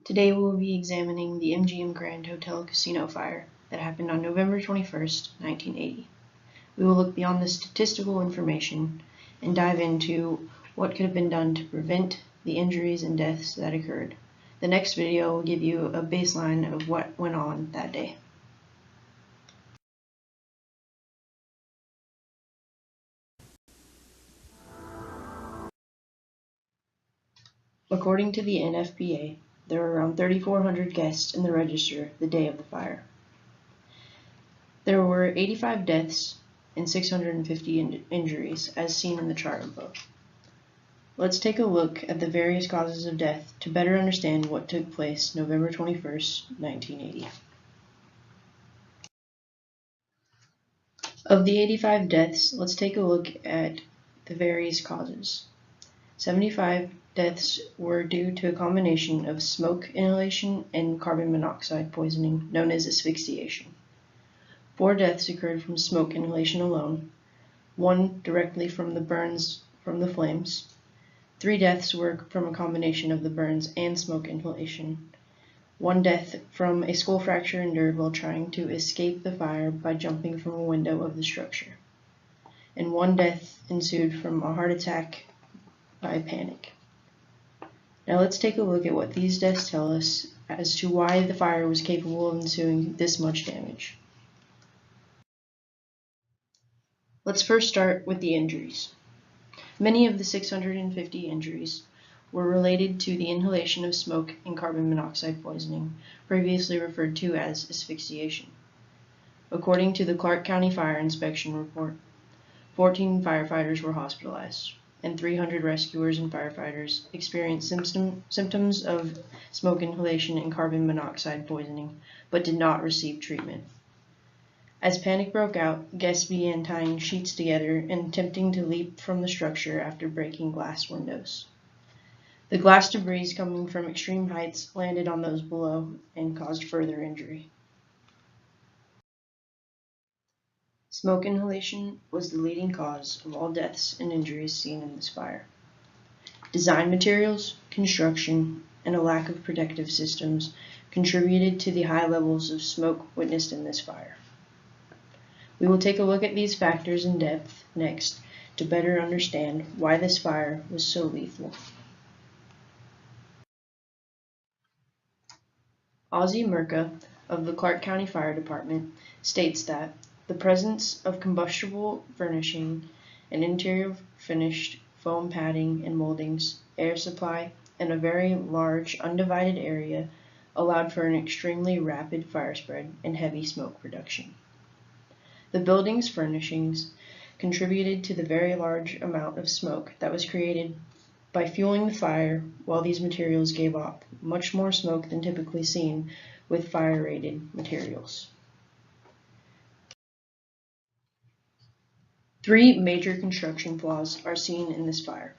Today we will be examining the MGM Grand Hotel Casino fire that happened on November 21st, 1980. We will look beyond the statistical information and dive into what could have been done to prevent the injuries and deaths that occurred. The next video will give you a baseline of what went on that day. According to the NFPA, there were around 3,400 guests in the register the day of the fire. There were 85 deaths and 650 injuries, as seen in the chart above. Let's take a look at the various causes of death to better understand what took place November 21st, 1980. Of the 85 deaths, let's take a look at the various causes. 75 deaths were due to a combination of smoke inhalation and carbon monoxide poisoning, known as asphyxiation. 4 deaths occurred from smoke inhalation alone, 1 directly from the burns from the flames. 3 deaths were from a combination of the burns and smoke inhalation. 1 death from a skull fracture endured while trying to escape the fire by jumping from a window of the structure. And 1 death ensued from a heart attack by panic. Now let's take a look at what these deaths tell us as to why the fire was capable of ensuing this much damage. Let's first start with the injuries. Many of the 650 injuries were related to the inhalation of smoke and carbon monoxide poisoning, previously referred to as asphyxiation. According to the Clark County Fire Inspection Report, 14 firefighters were hospitalized, and 300 rescuers and firefighters experienced symptoms of smoke inhalation and carbon monoxide poisoning, but did not receive treatment. As panic broke out, guests began tying sheets together and attempting to leap from the structure after breaking glass windows. The glass debris coming from extreme heights landed on those below and caused further injury. Smoke inhalation was the leading cause of all deaths and injuries seen in this fire. Design materials, construction, and a lack of protective systems contributed to the high levels of smoke witnessed in this fire. We will take a look at these factors in depth next to better understand why this fire was so lethal. Ozzie Murka of the Clark County Fire Department states that the presence of combustible furnishing and interior finished foam padding and moldings, air supply, and a very large undivided area allowed for an extremely rapid fire spread and heavy smoke production. The building's furnishings contributed to the very large amount of smoke that was created by fueling the fire, while these materials gave off much more smoke than typically seen with fire-rated materials. 3 major construction flaws are seen in this fire.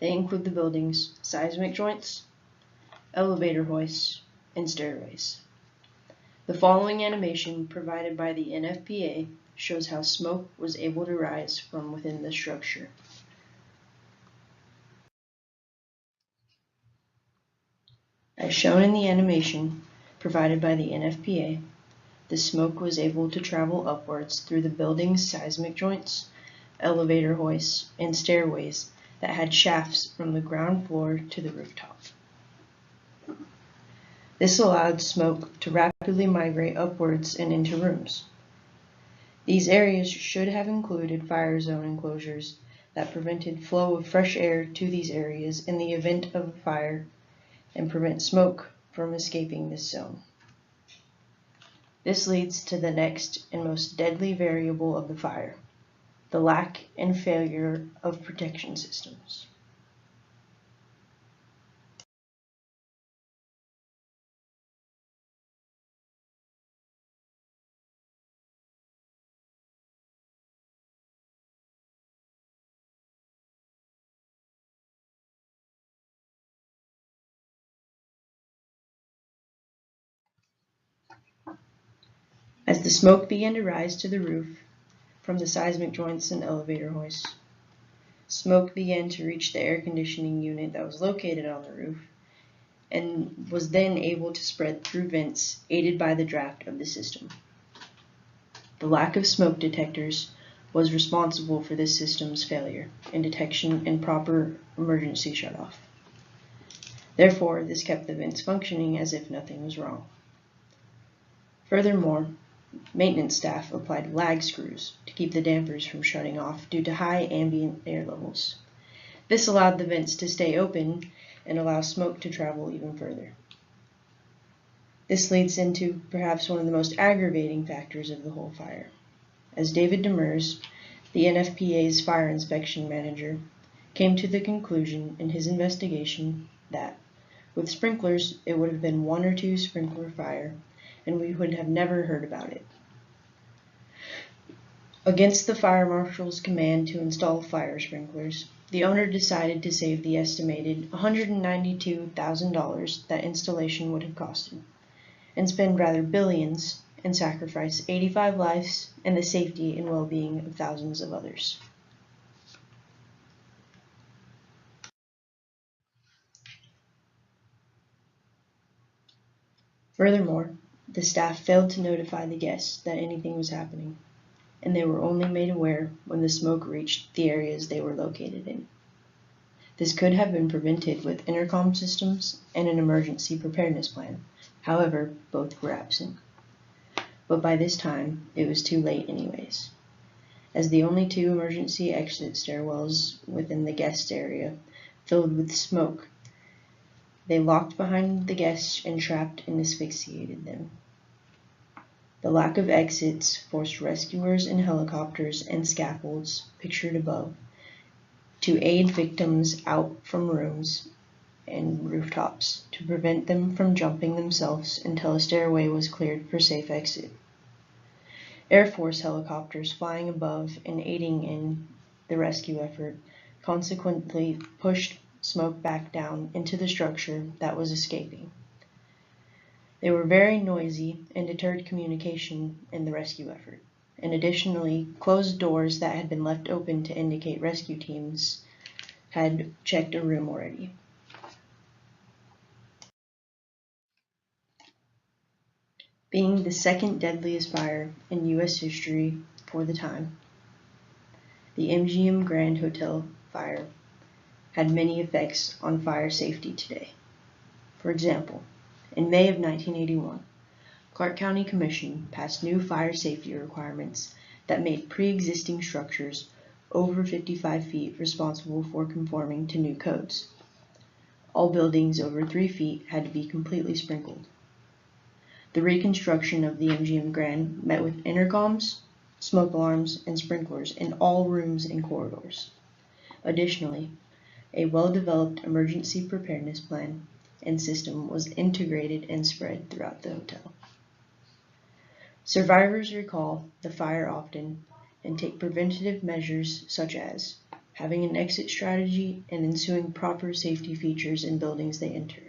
They include the building's seismic joints, elevator hoists, and stairways. The following animation provided by the NFPA shows how smoke was able to rise from within the structure. As shown in the animation provided by the NFPA, the smoke was able to travel upwards through the building's seismic joints, elevator hoists, and stairways that had shafts from the ground floor to the rooftop. This allowed smoke to rapidly migrate upwards and into rooms. These areas should have included fire zone enclosures that prevented flow of fresh air to these areas in the event of a fire and prevent smoke from escaping this zone. This leads to the next and most deadly variable of the fire, the lack and failure of protection systems. As the smoke began to rise to the roof from the seismic joints and elevator hoists, smoke began to reach the air conditioning unit that was located on the roof and was then able to spread through vents aided by the draft of the system. The lack of smoke detectors was responsible for this system's failure in detection and proper emergency shutoff. Therefore, this kept the vents functioning as if nothing was wrong. Furthermore, maintenance staff applied lag screws to keep the dampers from shutting off due to high ambient air levels. This allowed the vents to stay open and allow smoke to travel even further. This leads into perhaps one of the most aggravating factors of the whole fire. As David Demers, the NFPA's fire inspection manager, came to the conclusion in his investigation that with sprinklers, it would have been 1 or 2 sprinkler fire, and we would have never heard about it. Against the fire marshal's command to install fire sprinklers, the owner decided to save the estimated $192,000 that installation would have costed, and spend rather billions and sacrifice 85 lives and the safety and well-being of thousands of others. Furthermore, the staff failed to notify the guests that anything was happening, and they were only made aware when the smoke reached the areas they were located in. This could have been prevented with intercom systems and an emergency preparedness plan. However, both were absent. But by this time, it was too late anyways, as the only 2 emergency exit stairwells within the guest area filled with smoke. They locked behind the guests and trapped and asphyxiated them. The lack of exits forced rescuers in helicopters and scaffolds, pictured above, to aid victims out from rooms and rooftops to prevent them from jumping themselves until a stairway was cleared for safe exit. Air Force helicopters flying above and aiding in the rescue effort consequently pushed smoke back down into the structure that was escaping. They were very noisy and deterred communication in the rescue effort, and additionally closed doors that had been left open to indicate rescue teams had checked a room already. Being the 2nd deadliest fire in U.S. history for the time, the MGM Grand Hotel fire had many effects on fire safety today. For example, in May of 1981, Clark County Commission passed new fire safety requirements that made pre-existing structures over 55 feet responsible for conforming to new codes. All buildings over 3 feet had to be completely sprinkled. The reconstruction of the MGM Grand met with intercoms, smoke alarms, and sprinklers in all rooms and corridors. Additionally, a well-developed emergency preparedness plan and system was integrated and spread throughout the hotel. Survivors recall the fire often and take preventative measures such as having an exit strategy and ensuing proper safety features in buildings they enter.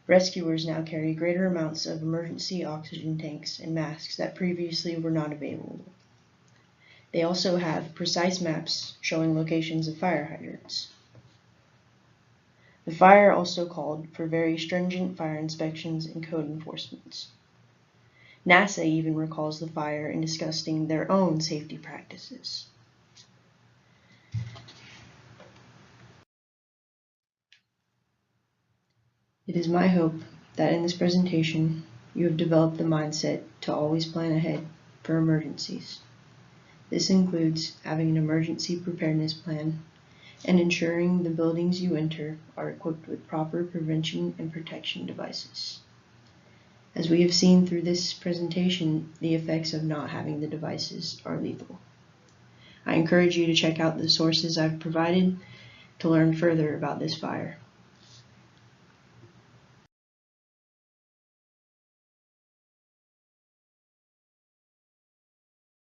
Rescuers now carry greater amounts of emergency oxygen tanks and masks that previously were not available. They also have precise maps showing locations of fire hydrants. The fire also called for very stringent fire inspections and code enforcements. NASA even recalls the fire in discussing their own safety practices. It is my hope that in this presentation you have developed the mindset to always plan ahead for emergencies. This includes having an emergency preparedness plan and ensuring the buildings you enter are equipped with proper prevention and protection devices. As we have seen through this presentation, the effects of not having the devices are lethal. I encourage you to check out the sources I've provided to learn further about this fire.